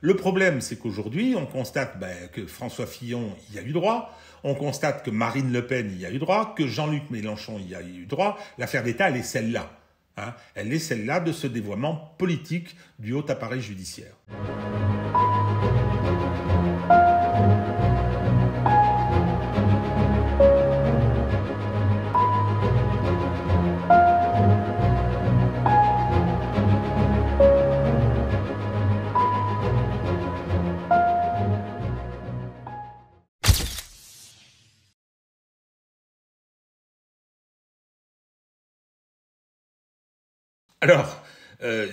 Le problème, c'est qu'aujourd'hui, on constate que François Fillon y a eu droit, on constate que Marine Le Pen y a eu droit, que Jean-Luc Mélenchon y a eu droit. L'affaire d'État, elle est celle-là. Hein, elle est celle-là de ce dévoiement politique du haut appareil judiciaire. Alors,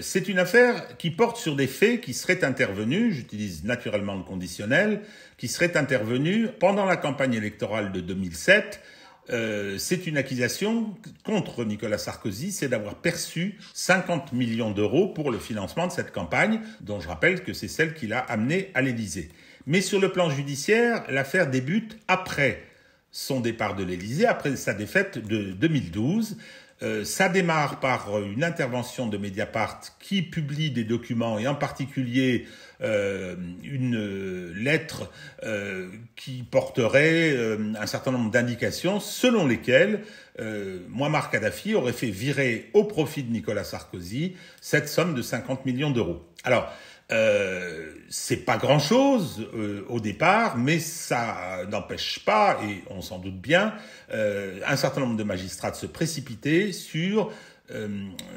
c'est une affaire qui porte sur des faits qui seraient intervenus, j'utilise naturellement le conditionnel, qui seraient intervenus pendant la campagne électorale de 2007. C'est une accusation contre Nicolas Sarkozy, c'est d'avoir perçu 50 millions d'euros pour le financement de cette campagne, dont je rappelle que c'est celle qui l'a amené à l'Élysée. Mais sur le plan judiciaire, l'affaire débute après son départ de l'Élysée, après sa défaite de 2012. Ça démarre par une intervention de Mediapart qui publie des documents et en particulier une lettre qui porterait un certain nombre d'indications selon lesquelles Mouammar Kadhafi aurait fait virer au profit de Nicolas Sarkozy cette somme de 50 millions d'euros. Alors, c'est pas grand-chose au départ, mais ça n'empêche pas, et on s'en doute bien, un certain nombre de magistrats de se précipiter sur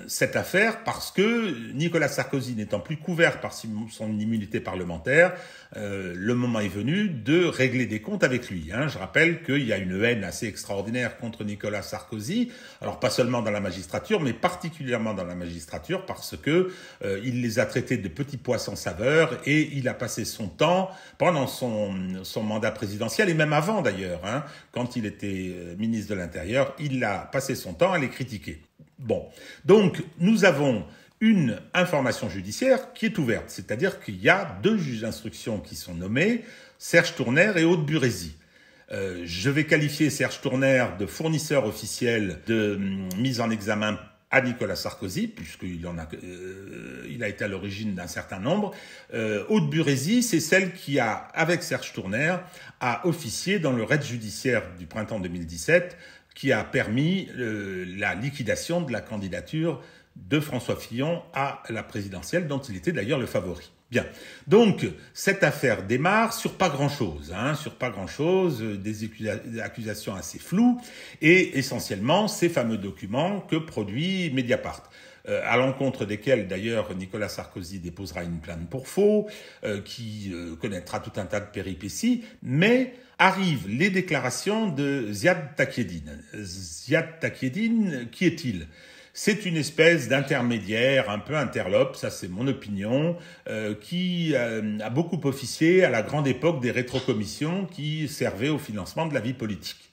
cette affaire parce que Nicolas Sarkozy n'étant plus couvert par son immunité parlementaire, le moment est venu de régler des comptes avec lui. Je rappelle qu'il y a une haine assez extraordinaire contre Nicolas Sarkozy, alors pas seulement dans la magistrature, mais particulièrement dans la magistrature parce que il les a traités de petits poissons saveurs et il a passé son temps pendant son mandat présidentiel et même avant d'ailleurs, quand il était ministre de l'Intérieur, il a passé son temps à les critiquer. Bon, donc nous avons une information judiciaire qui est ouverte, c'est-à-dire qu'il y a 2 juges d'instruction qui sont nommés, Serge Tournaire et Aude Burézy. Je vais qualifier Serge Tournaire de fournisseur officiel de mise en examen à Nicolas Sarkozy, puisqu'il il a été à l'origine d'un certain nombre. Aude Burézy, c'est celle qui a, avec Serge Tournaire, a officié dans le raid judiciaire du printemps 2017, qui a permis la liquidation de la candidature de François Fillon à la présidentielle, dont il était d'ailleurs le favori. Bien. Donc, cette affaire démarre sur pas grand-chose, des accusations assez floues, et essentiellement ces fameux documents que produit Mediapart. À l'encontre desquels, d'ailleurs, Nicolas Sarkozy déposera une plainte pour faux, qui connaîtra tout un tas de péripéties, mais arrivent les déclarations de Ziad Takieddine. Ziad Takieddine, qui est-il ? C'est une espèce d'intermédiaire, un peu interlope, ça c'est mon opinion, qui a beaucoup officié à la grande époque des rétrocommissions qui servaient au financement de la vie politique.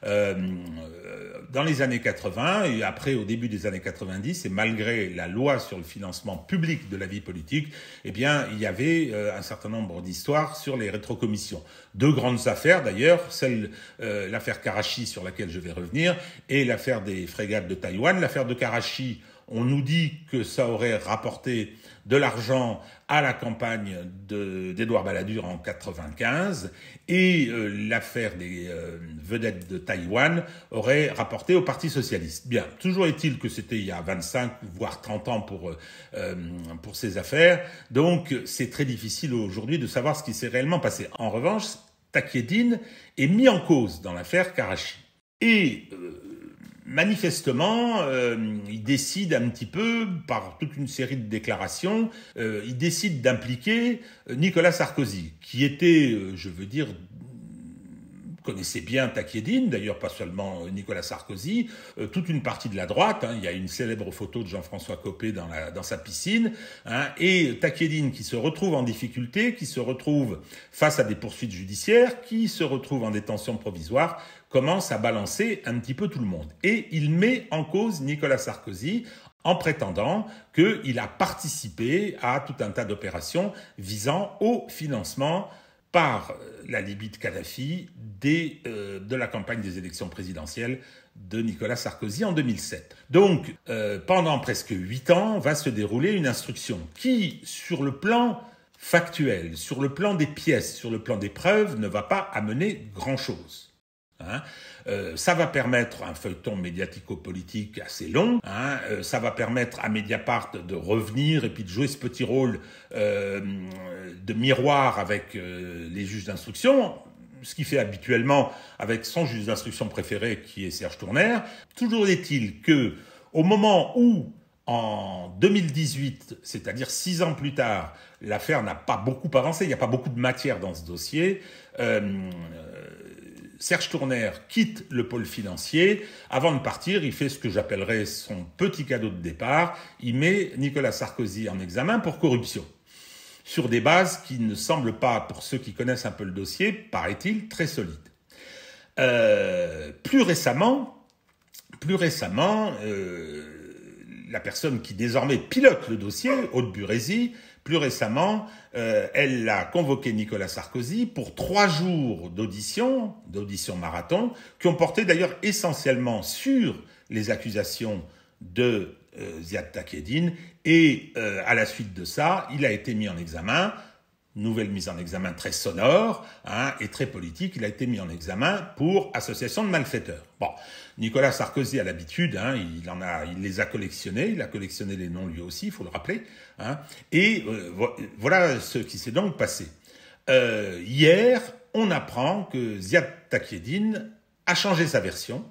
Dans les années 80 et après au début des années 90 et malgré la loi sur le financement public de la vie politique, il y avait un certain nombre d'histoires sur les rétrocommissions. 2 grandes affaires d'ailleurs, l'affaire Karachi sur laquelle je vais revenir et l'affaire des frégates de Taïwan. L'affaire de Karachi, on nous dit que ça aurait rapporté de l'argent à la campagne d'Édouard Balladur en 95 et l'affaire des vedettes de Taïwan aurait rapporté au Parti socialiste. Bien, toujours est-il que c'était il y a 25 voire 30 ans pour ces affaires, donc c'est très difficile aujourd'hui de savoir ce qui s'est réellement passé. En revanche, Takieddine est mis en cause dans l'affaire Karachi. Et manifestement, il décide un petit peu, par toute une série de déclarations, il décide d'impliquer Nicolas Sarkozy, qui était, connaissait bien Takieddine, d'ailleurs pas seulement Nicolas Sarkozy, toute une partie de la droite. Il y a une célèbre photo de Jean-François Copé dans sa piscine, et Takieddine qui se retrouve en difficulté, qui se retrouve face à des poursuites judiciaires, qui se retrouve en détention provisoire, commence à balancer un petit peu tout le monde. Et il met en cause Nicolas Sarkozy en prétendant qu'il a participé à tout un tas d'opérations visant au financement par la Libye de Kadhafi de la campagne des élections présidentielles de Nicolas Sarkozy en 2007. Donc, pendant presque 8 ans, va se dérouler une instruction qui, sur le plan factuel, sur le plan des pièces, sur le plan des preuves, ne va pas amener grand-chose. Ça va permettre un feuilleton médiatico-politique assez long. Ça va permettre à Mediapart de revenir et puis de jouer ce petit rôle de miroir avec les juges d'instruction, ce qu'il fait habituellement avec son juge d'instruction préféré qui est Serge Tournaire. Toujours est-il que au moment où, en 2018, c'est-à-dire 6 ans plus tard, l'affaire n'a pas beaucoup avancé, il n'y a pas beaucoup de matière dans ce dossier, Serge Tournaire quitte le pôle financier. Avant de partir, il fait ce que j'appellerais son petit cadeau de départ. Il met Nicolas Sarkozy en examen pour corruption, sur des bases qui ne semblent pas, pour ceux qui connaissent un peu le dossier, paraît-il, très solides. Plus récemment, la personne qui désormais pilote le dossier, Aude Burézy, plus récemment, elle a convoqué Nicolas Sarkozy pour 3 jours d'audition marathon, qui ont porté d'ailleurs essentiellement sur les accusations de Ziad Takieddine. Et à la suite de ça, il a été mis en examen. Nouvelle mise en examen très sonore et très politique. Il a été mis en examen pour association de malfaiteurs. Bon, Nicolas Sarkozy a l'habitude, il les a collectionnés, il a collectionné les noms lui aussi, il faut le rappeler. Et voilà ce qui s'est donc passé. Hier, on apprend que Ziad Takieddine a changé sa version,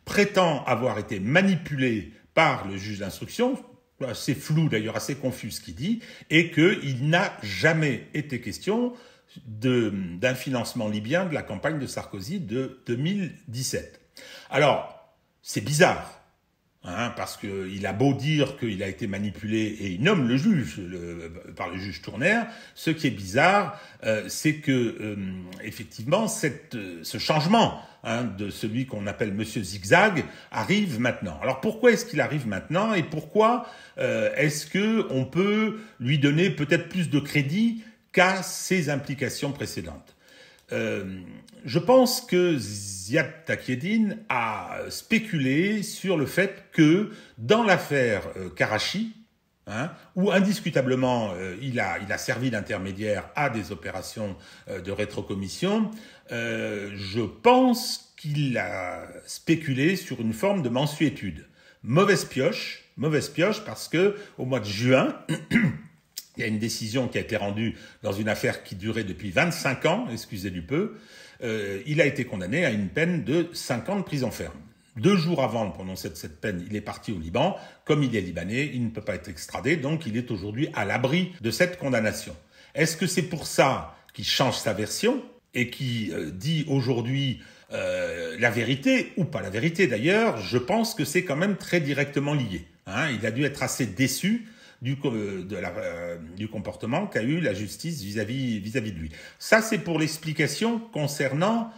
prétend avoir été manipulé par le juge d'instruction, assez flou d'ailleurs, assez confus ce qu'il dit, et qu'il n'a jamais été question d'un financement libyen de la campagne de Sarkozy de 2017. Alors, c'est bizarre, parce qu'il a beau dire qu'il a été manipulé et il nomme le juge par le juge Tournaire. Ce qui est bizarre, c'est que effectivement ce changement de celui qu'on appelle Monsieur Zigzag arrive maintenant. Alors pourquoi est-ce qu'il arrive maintenant et pourquoi est-ce que on peut lui donner peut-être plus de crédit qu'à ses implications précédentes? Je pense que Ziad Takieddine a spéculé sur le fait que dans l'affaire Karachi, où indiscutablement il a servi d'intermédiaire à des opérations de rétrocommission, je pense qu'il a spéculé sur une forme de mansuétude. Mauvaise pioche parce que au mois de juin, il y a une décision qui a été rendue dans une affaire qui durait depuis 25 ans, excusez du peu. Il a été condamné à une peine de 5 ans de prison ferme. 2 jours avant le prononcé de cette peine, il est parti au Liban. Comme il est libanais, il ne peut pas être extradé, donc il est aujourd'hui à l'abri de cette condamnation. Est-ce que c'est pour ça qu'il change sa version et qui dit aujourd'hui la vérité, ou pas la vérité d'ailleurs? Je pense que c'est quand même très directement lié. Il a dû être assez déçu du comportement qu'a eu la justice vis-à-vis de lui. Ça, c'est pour l'explication concernant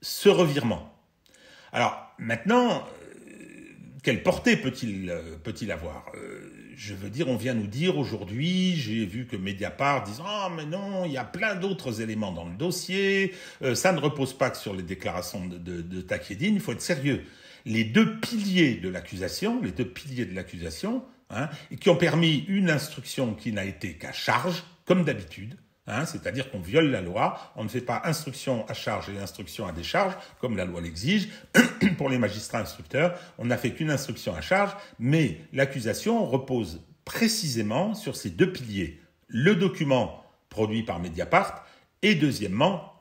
ce revirement. Alors, maintenant, quelle portée peut-il avoir? Je veux dire, on vient nous dire aujourd'hui, j'ai vu que Mediapart disent « Ah, mais non, il y a plein d'autres éléments dans le dossier, ça ne repose pas que sur les déclarations de Takieddine, il faut être sérieux. » Les deux piliers de l'accusation, et qui ont permis une instruction qui n'a été qu'à charge, comme d'habitude, c'est-à-dire qu'on viole la loi, on ne fait pas instruction à charge et instruction à décharge, comme la loi l'exige. Pour les magistrats instructeurs, on n'a fait qu'une instruction à charge, mais l'accusation repose précisément sur ces deux piliers. Le document produit par Mediapart et deuxièmement,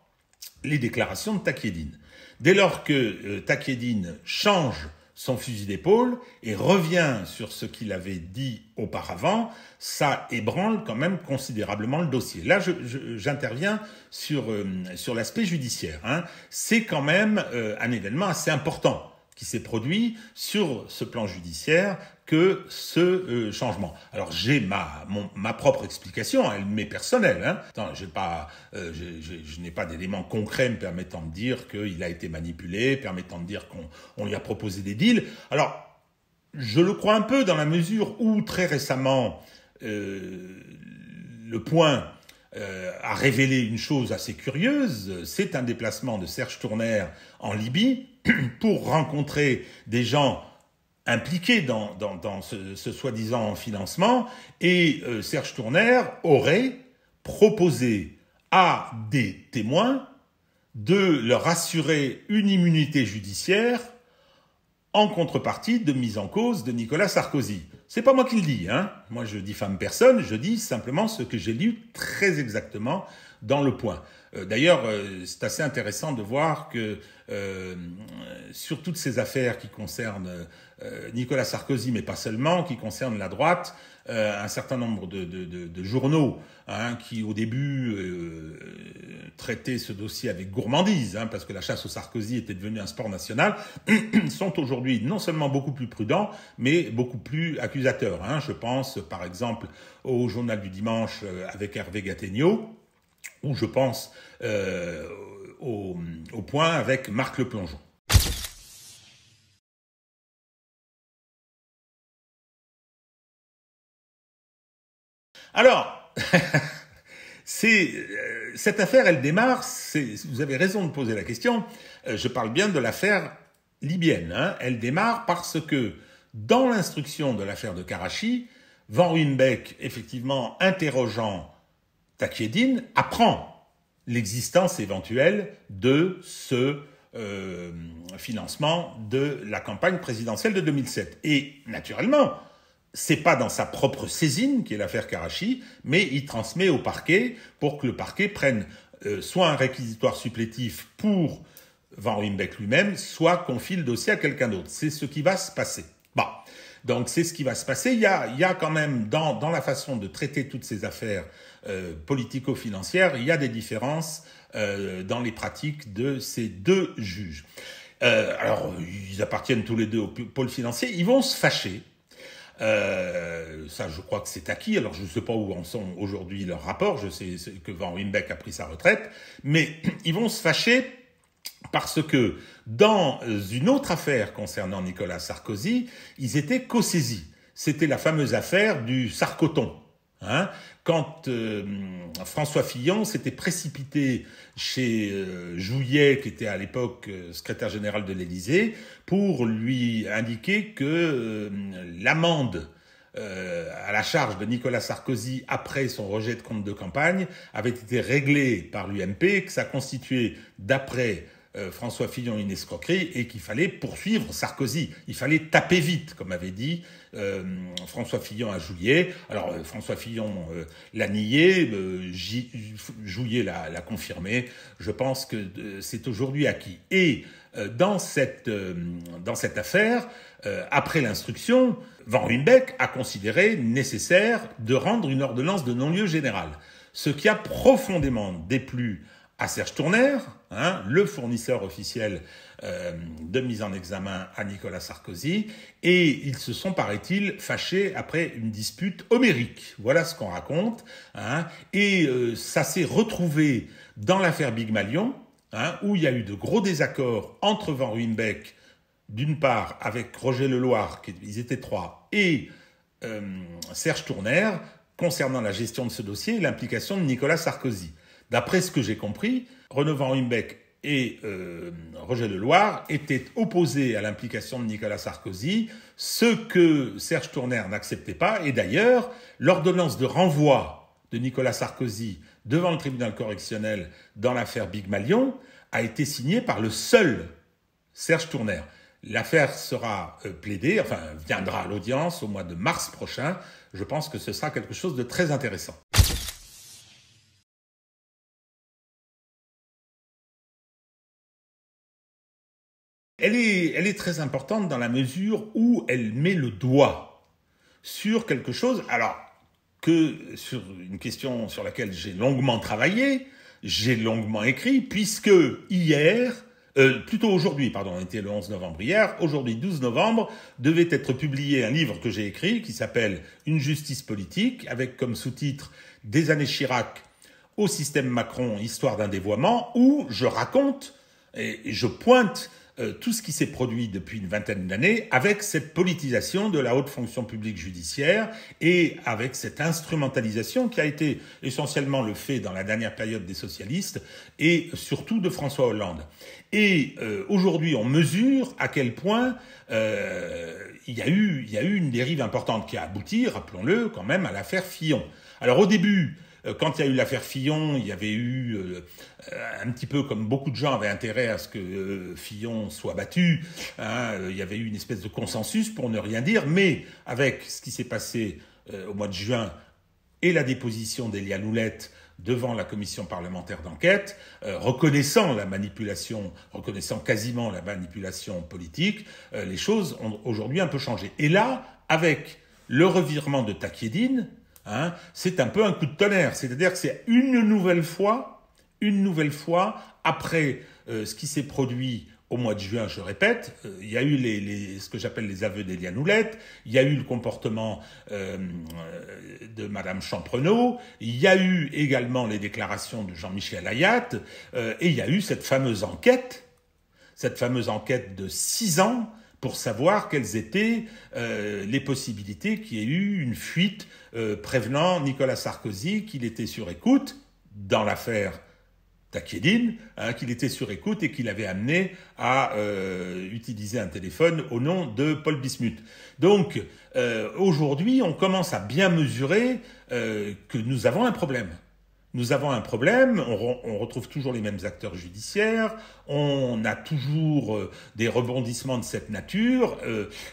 les déclarations de Takieddine. Dès lors que Takieddine change son fusil d'épaule et revient sur ce qu'il avait dit auparavant, ça ébranle quand même considérablement le dossier. Là, j'interviens sur l'aspect judiciaire. C'est quand même un événement assez important qui s'est produit sur ce plan judiciaire que ce changement. Alors j'ai ma propre explication, elle m'est personnelle. Attends, je n'ai pas d'éléments concrets me permettant de dire qu'il a été manipulé, permettant de dire qu'on lui a proposé des deals. Alors je le crois un peu dans la mesure où très récemment le Point a révélé une chose assez curieuse, c'est un déplacement de Serge Tournaire en Libye pour rencontrer des gens impliqués dans ce soi-disant financement, et Serge Tournaire aurait proposer à des témoins de leur assurer une immunité judiciaire en contrepartie de mise en cause de Nicolas Sarkozy. C'est pas moi qui le dis, hein. Moi, je diffame personne, je dis simplement ce que j'ai lu très exactement dans Le Point. D'ailleurs, c'est assez intéressant de voir que sur toutes ces affaires qui concernent Nicolas Sarkozy, mais pas seulement, qui concernent la droite, un certain nombre de journaux qui, au début, traitaient ce dossier avec gourmandise, parce que la chasse au Sarkozy était devenue un sport national, sont aujourd'hui non seulement beaucoup plus prudents, mais beaucoup plus accusateurs. Je pense, par exemple, au Journal du Dimanche avec Hervé Gattegno, ou je pense au Point avec Marc Le Plongeon. Alors, cette affaire, elle démarre, vous avez raison de poser la question, je parle bien de l'affaire libyenne. Elle démarre parce que, dans l'instruction de l'affaire de Karachi, Van Ruymbeck, effectivement interrogeant Takieddine, apprend l'existence éventuelle de ce financement de la campagne présidentielle de 2007. Et naturellement, c'est pas dans sa propre saisine qui est l'affaire Karachi, mais il transmet au parquet pour que le parquet prenne soit un réquisitoire supplétif pour Van Ruymbeck lui-même, soit confie le dossier à quelqu'un d'autre. C'est ce qui va se passer. Bon. Donc c'est ce qui va se passer. Il y a quand même dans la façon de traiter toutes ces affaires politico-financières, il y a des différences dans les pratiques de ces deux juges. Alors ils appartiennent tous les deux au pôle financier. Ils vont se fâcher. Ça, je crois que c'est acquis. Alors, je ne sais pas où en sont aujourd'hui leurs rapports. Je sais que Van Ruymbeck a pris sa retraite, mais ils vont se fâcher parce que dans une autre affaire concernant Nicolas Sarkozy, ils étaient co-saisis. C'était la fameuse affaire du Sarkoton. Quand François Fillon s'était précipité chez Jouyet, qui était à l'époque secrétaire général de l'Élysée, pour lui indiquer que l'amende à la charge de Nicolas Sarkozy après son rejet de compte de campagne avait été réglée par l'UMP, que ça constituait, d'après François Fillon, une escroquerie, et qu'il fallait poursuivre Sarkozy. Il fallait taper vite, comme avait dit François Fillon à Jouyet. Alors François Fillon l'a nié, Jouyet l'a confirmé. Je pense que c'est aujourd'hui acquis. Et dans cette affaire, après l'instruction, Van Ruymbeck a considéré nécessaire de rendre une ordonnance de non-lieu général. Ce qui a profondément déplu à Serge Tournaire, le fournisseur officiel de mise en examen à Nicolas Sarkozy, et ils se sont, paraît-il, fâchés après une dispute homérique. Voilà ce qu'on raconte. Et ça s'est retrouvé dans l'affaire Big Malion, où il y a eu de gros désaccords entre Van Ruymbeck, d'une part, avec Roger Leloir, ils étaient trois, et Serge Tournaire, concernant la gestion de ce dossier et l'implication de Nicolas Sarkozy. D'après ce que j'ai compris, Renaud Van Ruymbeck et Roger Leloir étaient opposés à l'implication de Nicolas Sarkozy, ce que Serge Tournaire n'acceptait pas. Et d'ailleurs, l'ordonnance de renvoi de Nicolas Sarkozy devant le tribunal correctionnel dans l'affaire Big Malion a été signée par le seul Serge Tournaire. L'affaire sera plaidée, viendra à l'audience au mois de mars prochain. Je pense que ce sera quelque chose de très intéressant. Elle est très importante dans la mesure où elle met le doigt sur quelque chose, alors que sur une question sur laquelle j'ai longuement travaillé, j'ai longuement écrit, puisque aujourd'hui, on était le 11 novembre hier, aujourd'hui 12 novembre, devait être publié un livre que j'ai écrit qui s'appelle « Une justice politique » avec comme sous-titre « Des années Chirac au système Macron, histoire d'un dévoiement » où je raconte et je pointe tout ce qui s'est produit depuis une vingtaine d'années avec cette politisation de la haute fonction publique judiciaire et avec cette instrumentalisation qui a été essentiellement le fait dans la dernière période des socialistes et surtout de François Hollande. Et aujourd'hui, on mesure à quel point il y a eu une dérive importante qui a abouti, rappelons-le, quand même, à l'affaire Fillon. Alors au début, Quand il y a eu l'affaire Fillon, il y avait eu un petit peu comme beaucoup de gens avaient intérêt à ce que Fillon soit battu. Il y avait eu une espèce de consensus pour ne rien dire, mais avec ce qui s'est passé au mois de juin et la déposition d'Éliane Houlette devant la commission parlementaire d'enquête, reconnaissant quasiment la manipulation politique, les choses ont aujourd'hui un peu changé. Et là, avec le revirement de Takieddine, c'est un peu un coup de tonnerre. C'est-à-dire que c'est une nouvelle fois, après ce qui s'est produit au mois de juin, je répète, il y a eu ce que j'appelle les aveux d'Éliane Houlette, il y a eu le comportement de Madame Champrenault, il y a eu également les déclarations de Jean-Michel Ayat, et il y a eu cette fameuse enquête de 6 ans pour savoir quelles étaient les possibilités qu'il y ait eu une fuite prévenant Nicolas Sarkozy qu'il était sur écoute dans l'affaire Takieddine, qu'il était sur écoute et qu'il avait amené à utiliser un téléphone au nom de Paul Bismuth. Donc, aujourd'hui, on commence à bien mesurer que nous avons un problème. Nous avons un problème, on retrouve toujours les mêmes acteurs judiciaires, on a toujours des rebondissements de cette nature,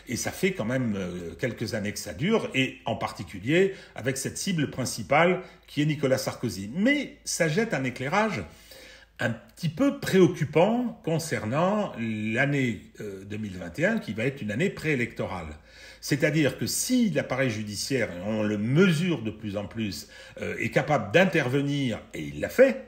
et ça fait quand même quelques années que ça dure, et en particulier avec cette cible principale qui est Nicolas Sarkozy. Mais ça jette un éclairage un petit peu préoccupant concernant l'année 2021 qui va être une année préélectorale. C'est-à-dire que si l'appareil judiciaire, on le mesure de plus en plus, est capable d'intervenir, et il l'a fait,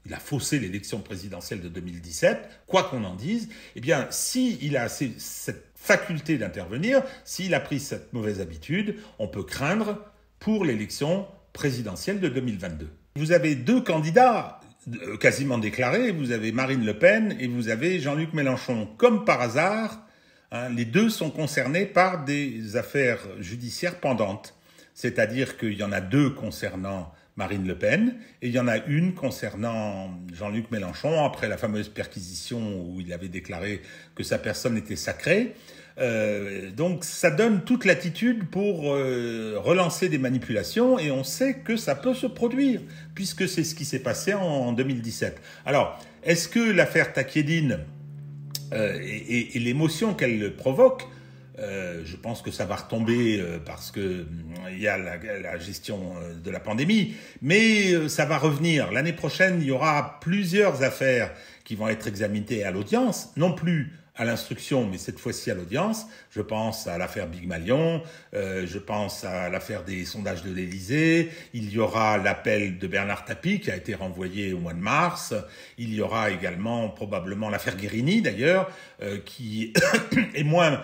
il a faussé l'élection présidentielle de 2017, quoi qu'on en dise, eh bien, s'il a cette faculté d'intervenir, s'il a pris cette mauvaise habitude, on peut craindre pour l'élection présidentielle de 2022. Vous avez 2 candidats quasiment déclarés, vous avez Marine Le Pen et vous avez Jean-Luc Mélenchon. Comme par hasard, les 2 sont concernés par des affaires judiciaires pendantes. C'est-à-dire qu'il y en a 2 concernant Marine Le Pen et il y en a une concernant Jean-Luc Mélenchon après la fameuse perquisition où il avait déclaré que sa personne était sacrée. Donc ça donne toute l'attitude pour relancer des manipulations et on sait que ça peut se produire puisque c'est ce qui s'est passé en 2017. Alors, est-ce que l'affaire Takieddine et l'émotion qu'elle provoque, je pense que ça va retomber parce que il y a la gestion de la pandémie, mais ça va revenir. L'année prochaine, il y aura plusieurs affaires qui vont être examinées à l'audience, non plus à l'instruction, mais cette fois-ci à l'audience. Je pense à l'affaire Big Malion, je pense à l'affaire des sondages de l'Élysée, il y aura l'appel de Bernard Tapie qui a été renvoyé au mois de mars, il y aura également probablement l'affaire Guérini d'ailleurs, qui est moins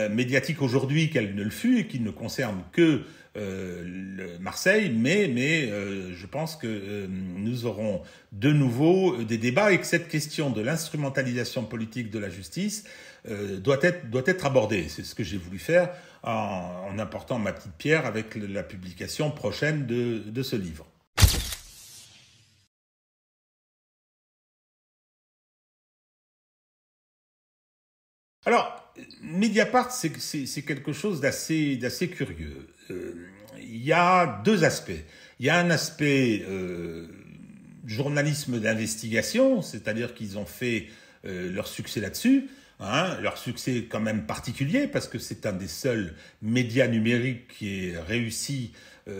médiatique aujourd'hui qu'elle ne le fut et qui ne concerne que Marseille, mais je pense que nous aurons de nouveau des débats et que cette question de l'instrumentalisation politique de la justice doit être abordée. C'est ce que j'ai voulu faire en apportant ma petite pierre avec la publication prochaine de ce livre. Alors, Mediapart, c'est quelque chose d'assez curieux. Il y a 2 aspects. Il y a un aspect journalisme d'investigation, c'est-à-dire qu'ils ont fait leur succès là-dessus, leur succès quand même particulier, parce que c'est un des seuls médias numériques qui ait réussi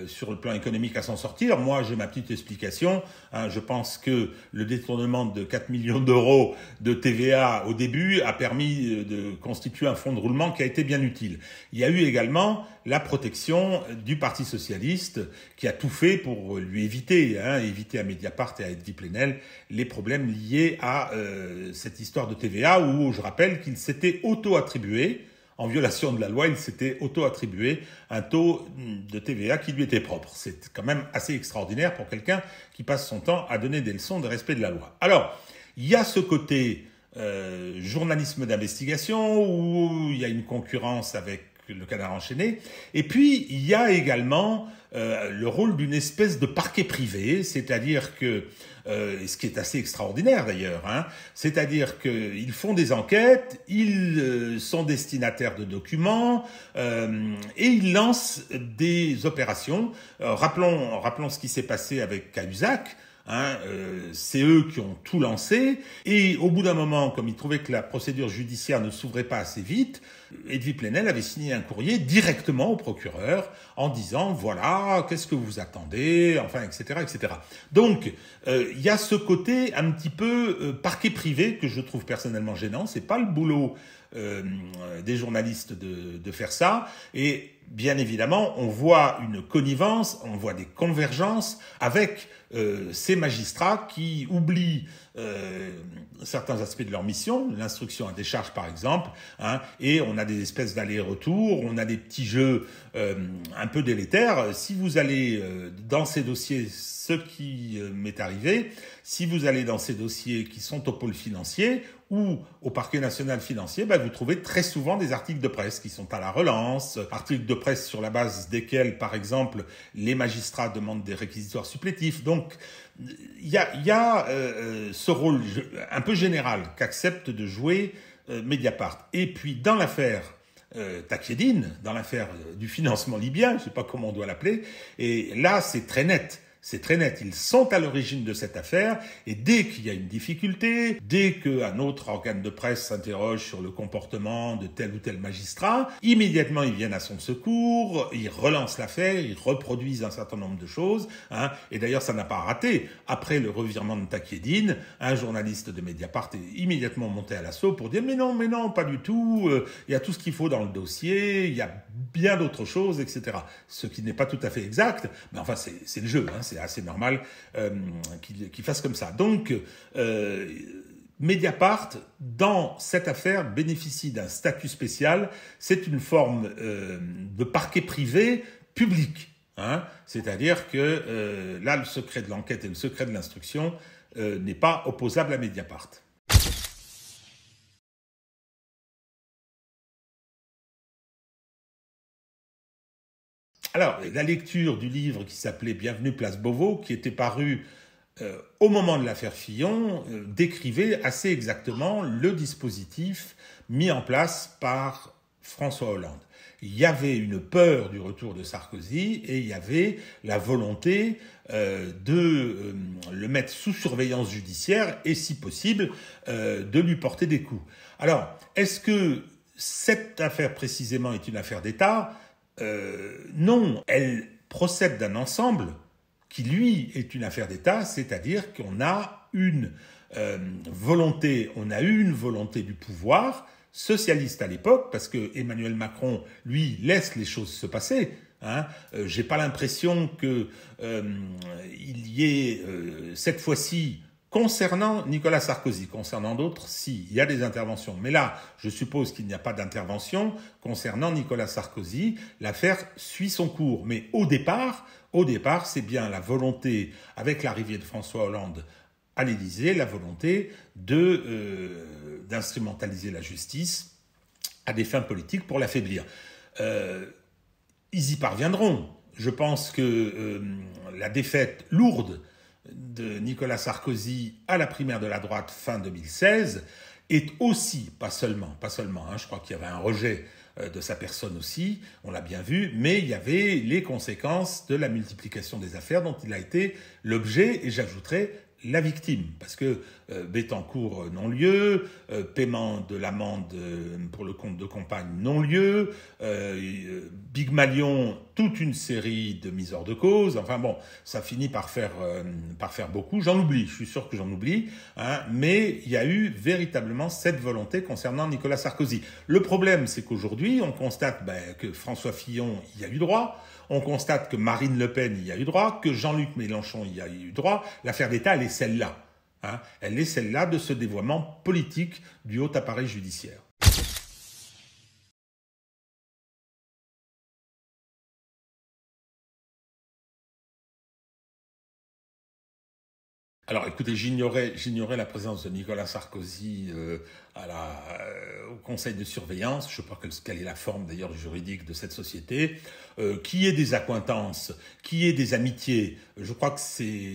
sur le plan économique à s'en sortir. Moi, j'ai ma petite explication. Je pense que le détournement de 4 millions d'euros de TVA au début a permis de constituer un fonds de roulement qui a été bien utile. Il y a eu également la protection du Parti socialiste qui a tout fait pour lui éviter à Mediapart et à Edwy Plenel les problèmes liés à cette histoire de TVA où je rappelle qu'il s'était auto-attribué, en violation de la loi, il s'était auto-attribué un taux de TVA qui lui était propre. C'est quand même assez extraordinaire pour quelqu'un qui passe son temps à donner des leçons de respect de la loi. Alors, il y a ce côté journalisme d'investigation où il y a une concurrence avec le Canard enchaîné. Et puis, il y a également le rôle d'une espèce de parquet privé, c'est-à-dire que, ce qui est assez extraordinaire d'ailleurs, hein, c'est-à-dire qu'ils font des enquêtes, ils sont destinataires de documents et ils lancent des opérations. Rappelons ce qui s'est passé avec Cahuzac. C'est eux qui ont tout lancé, et au bout d'un moment, comme ils trouvaient que la procédure judiciaire ne s'ouvrait pas assez vite, Edwy Plenel avait signé un courrier directement au procureur en disant voilà, qu'est-ce que vous attendez, enfin, etc., etc. Donc, il y a ce côté un petit peu parquet privé que je trouve personnellement gênant. C'est pas le boulot des journalistes de faire ça, et bien évidemment, on voit une connivence, on voit des convergences avec ces magistrats qui oublient certains aspects de leur mission, l'instruction à décharge par exemple, hein, et on a des espèces d'allers-retours, on a des petits jeux un peu délétères. Si vous allez dans ces dossiers, ce qui m'est arrivé, si vous allez dans ces dossiers qui sont au pôle financier ou au parquet national financier, vous trouvez très souvent des articles de presse qui sont à la relance, articles de presse sur la base desquels, par exemple, les magistrats demandent des réquisitoires supplétifs. Donc, il y a ce rôle un peu général qu'accepte de jouer Mediapart. Et puis, dans l'affaire Takieddine, dans l'affaire du financement libyen, je ne sais pas comment on doit l'appeler, et là, c'est très net. C'est très net, ils sont à l'origine de cette affaire, et dès qu'il y a une difficulté, dès qu'un autre organe de presse s'interroge sur le comportement de tel ou tel magistrat, immédiatement ils viennent à son secours, ils relancent l'affaire, ils reproduisent un certain nombre de choses, hein, et d'ailleurs ça n'a pas raté. Après le revirement de Takieddine, un journaliste de Mediapart est immédiatement monté à l'assaut pour dire mais non, pas du tout, il y a tout ce qu'il faut dans le dossier, il y a bien d'autres choses, etc. Ce qui n'est pas tout à fait exact, mais enfin c'est le jeu, hein, c'est assez normal qu'il fasse comme ça. Donc, Mediapart, dans cette affaire, bénéficie d'un statut spécial. C'est une forme de parquet privé public. Hein, c'est-à-dire que là, le secret de l'enquête et le secret de l'instruction n'est pas opposable à Mediapart. Alors, la lecture du livre qui s'appelait « Bienvenue place Beauvau », qui était paru au moment de l'affaire Fillon, décrivait assez exactement le dispositif mis en place par François Hollande. Il y avait une peur du retour de Sarkozy et il y avait la volonté de le mettre sous surveillance judiciaire et, si possible, de lui porter des coups. Alors, est-ce que cette affaire précisément est une affaire d'État ? Non, elle procède d'un ensemble qui, lui, est une affaire d'État, c'est-à-dire qu'on a une volonté, on a eu une volonté du pouvoir socialiste à l'époque, parce que Emmanuel Macron, lui, laisse les choses se passer. Hein. J'ai pas l'impression que il y ait cette fois-ci, concernant Nicolas Sarkozy, concernant d'autres, si, il y a des interventions. Mais là, je suppose qu'il n'y a pas d'intervention concernant Nicolas Sarkozy. L'affaire suit son cours. Mais au départ, c'est bien la volonté, avec l'arrivée de François Hollande à l'Élysée, la volonté d'instrumentaliser la justice à des fins politiques pour l'affaiblir. Ils y parviendront. Je pense que la défaite lourde de Nicolas Sarkozy à la primaire de la droite fin 2016 est aussi, pas seulement, hein, je crois qu'il y avait un rejet de sa personne aussi, on l'a bien vu, mais il y avait les conséquences de la multiplication des affaires dont il a été l'objet, et j'ajouterais la victime, parce que Bettencourt non-lieu, paiement de l'amende pour le compte de campagne non-lieu, Big Malion, toute une série de mises hors de cause, enfin bon, ça finit par faire beaucoup, j'en oublie, je suis sûr que j'en oublie, hein, mais il y a eu véritablement cette volonté concernant Nicolas Sarkozy. Le problème, c'est qu'aujourd'hui, on constate que François Fillon y a eu droit, on constate que Marine Le Pen y a eu droit, que Jean-Luc Mélenchon y a eu droit. L'affaire d'État, elle est celle-là. Hein. Elle est celle-là de ce dévoiement politique du haut appareil judiciaire. Alors, écoutez, j'ignorais la présence de Nicolas Sarkozy au conseil de surveillance. Je ne sais pas quelle est la forme d'ailleurs juridique de cette société. Qui ait des accointances, qui ait des amitiés, je crois que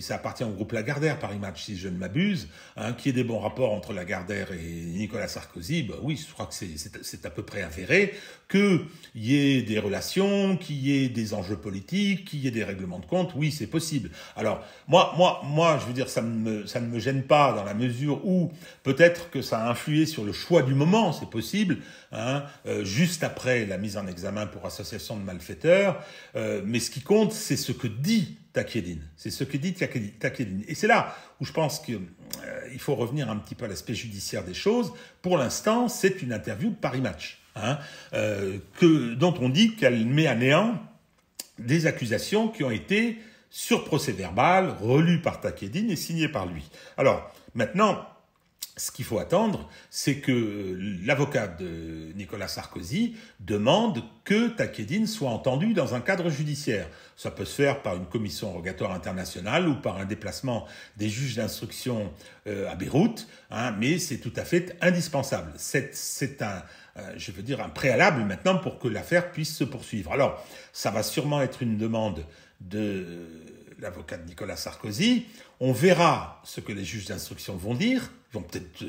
ça appartient au groupe Lagardère, Paris Match, si je ne m'abuse, qui ait des bons rapports entre Lagardère et Nicolas Sarkozy, oui, je crois que c'est à peu près avéré, qu'il y ait des relations, qu'il y ait des enjeux politiques, qu'il y ait des règlements de compte, oui, c'est possible. Alors, moi, je veux dire, ça ne me gêne pas dans la mesure où peut-être que ça a influé sur le choix du moment, c'est possible, juste après la mise en examen pour association de malfaiteurs, mais ce qui compte, c'est ce que dit Takieddine. C'est ce que dit Takieddine. Et c'est là où je pense qu'il faut revenir un petit peu à l'aspect judiciaire des choses. Pour l'instant, c'est une interview de Paris Match, dont on dit qu'elle met à néant des accusations qui ont été sur procès-verbal, relues par Takieddine et signées par lui. Alors, maintenant, ce qu'il faut attendre, c'est que l'avocat de Nicolas Sarkozy demande que Takieddine soit entendu dans un cadre judiciaire. Ça peut se faire par une commission rogatoire internationale ou par un déplacement des juges d'instruction à Beyrouth, mais c'est tout à fait indispensable. C'est un préalable maintenant pour que l'affaire puisse se poursuivre. Alors, ça va sûrement être une demande de l'avocat de Nicolas Sarkozy. On verra ce que les juges d'instruction vont dire. Ils vont peut-être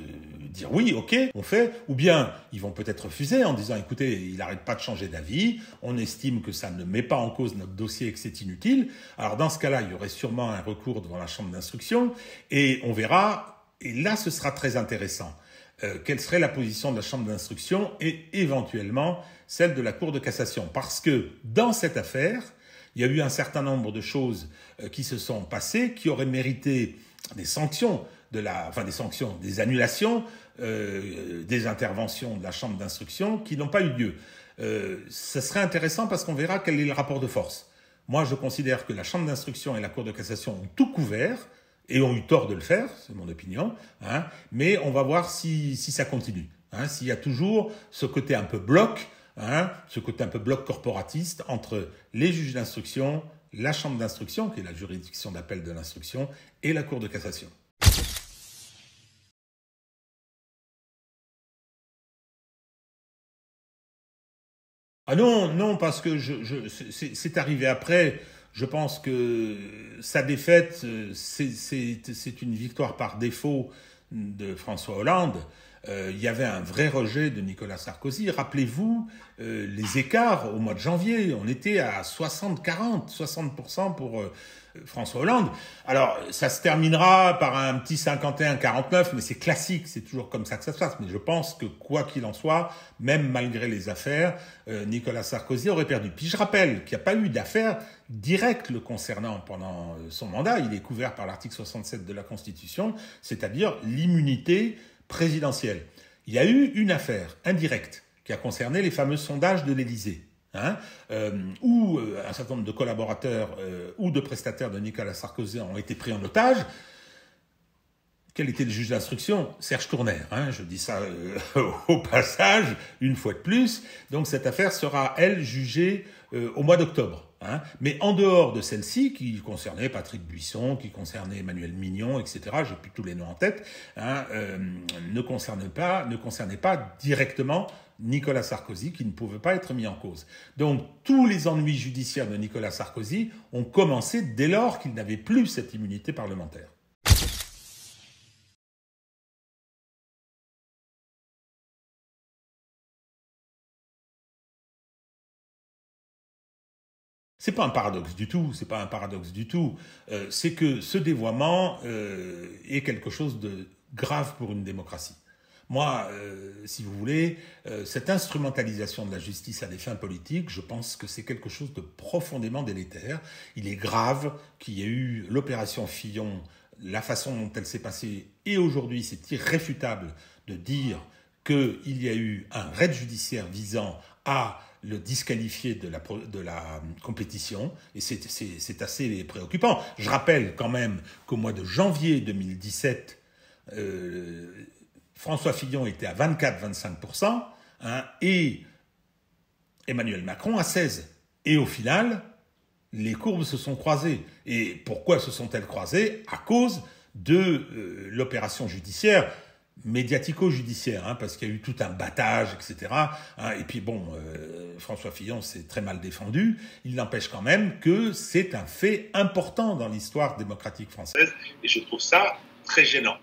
dire oui, ok, on fait. Ou bien ils vont peut-être refuser en disant écoutez, il n'arrête pas de changer d'avis. On estime que ça ne met pas en cause notre dossier et que c'est inutile. Alors dans ce cas-là, il y aurait sûrement un recours devant la chambre d'instruction. Et on verra. Et là, ce sera très intéressant. Quelle serait la position de la chambre d'instruction et éventuellement celle de la Cour de cassation. Parce que dans cette affaire, il y a eu un certain nombre de choses qui se sont passées, qui auraient mérité des sanctions, des annulations, des interventions de la chambre d'instruction qui n'ont pas eu lieu. Ce serait intéressant parce qu'on verra quel est le rapport de force. Moi, je considère que la chambre d'instruction et la Cour de cassation ont tout couvert et ont eu tort de le faire, c'est mon opinion, mais on va voir si ça continue, s'il y a toujours ce côté un peu bloc, ce côté un peu bloc corporatiste entre les juges d'instruction, la chambre d'instruction, qui est la juridiction d'appel de l'instruction, et la Cour de cassation. Ah non, parce que c'est arrivé après. Je pense que sa défaite, c'est une victoire par défaut de François Hollande. Il y avait un vrai rejet de Nicolas Sarkozy. Rappelez-vous les écarts au mois de janvier. On était à 60-40, 60% pour François Hollande. Alors, ça se terminera par un petit 51-49, mais c'est classique, c'est toujours comme ça que ça se passe. Mais je pense que quoi qu'il en soit, même malgré les affaires, Nicolas Sarkozy aurait perdu. Puis je rappelle qu'il n'y a pas eu d'affaires directes le concernant pendant son mandat. Il est couvert par l'article 67 de la Constitution, c'est-à-dire l'immunité présidentielle. Il y a eu une affaire indirecte qui a concerné les fameux sondages de l'Élysée, où un certain nombre de collaborateurs ou de prestataires de Nicolas Sarkozy ont été pris en otage. Quel était le juge d'instruction? Serge Tournaire. Je dis ça au passage, une fois de plus. Donc cette affaire sera, elle, jugée au mois d'octobre. Mais en dehors de celle-ci, qui concernait Patrick Buisson, qui concernait Emmanuel Mignon, etc., j'ai plus tous les noms en tête, ne concernait pas directement Nicolas Sarkozy, qui ne pouvait pas être mis en cause. Donc tous les ennuis judiciaires de Nicolas Sarkozy ont commencé dès lors qu'il n'avait plus cette immunité parlementaire. C'est pas un paradoxe du tout, c'est pas un paradoxe du tout. C'est que ce dévoiement est quelque chose de grave pour une démocratie. Moi, si vous voulez, cette instrumentalisation de la justice à des fins politiques, je pense que c'est quelque chose de profondément délétère. Il est grave qu'il y ait eu l'opération Fillon, la façon dont elle s'est passée, et aujourd'hui c'est irréfutable de dire qu'il y a eu un raid judiciaire visant à le disqualifier de la compétition, et c'est assez préoccupant. Je rappelle quand même qu'au mois de janvier 2017, François Fillon était à 24-25%, et Emmanuel Macron à 16%. Et au final, les courbes se sont croisées. Et pourquoi se sont-elles croisées? À cause de l'opération judiciaire, médiatico-judiciaire, parce qu'il y a eu tout un battage, etc. Et puis François Fillon s'est très mal défendu. Il n'empêche quand même que c'est un fait important dans l'histoire démocratique française. Et je trouve ça très gênant.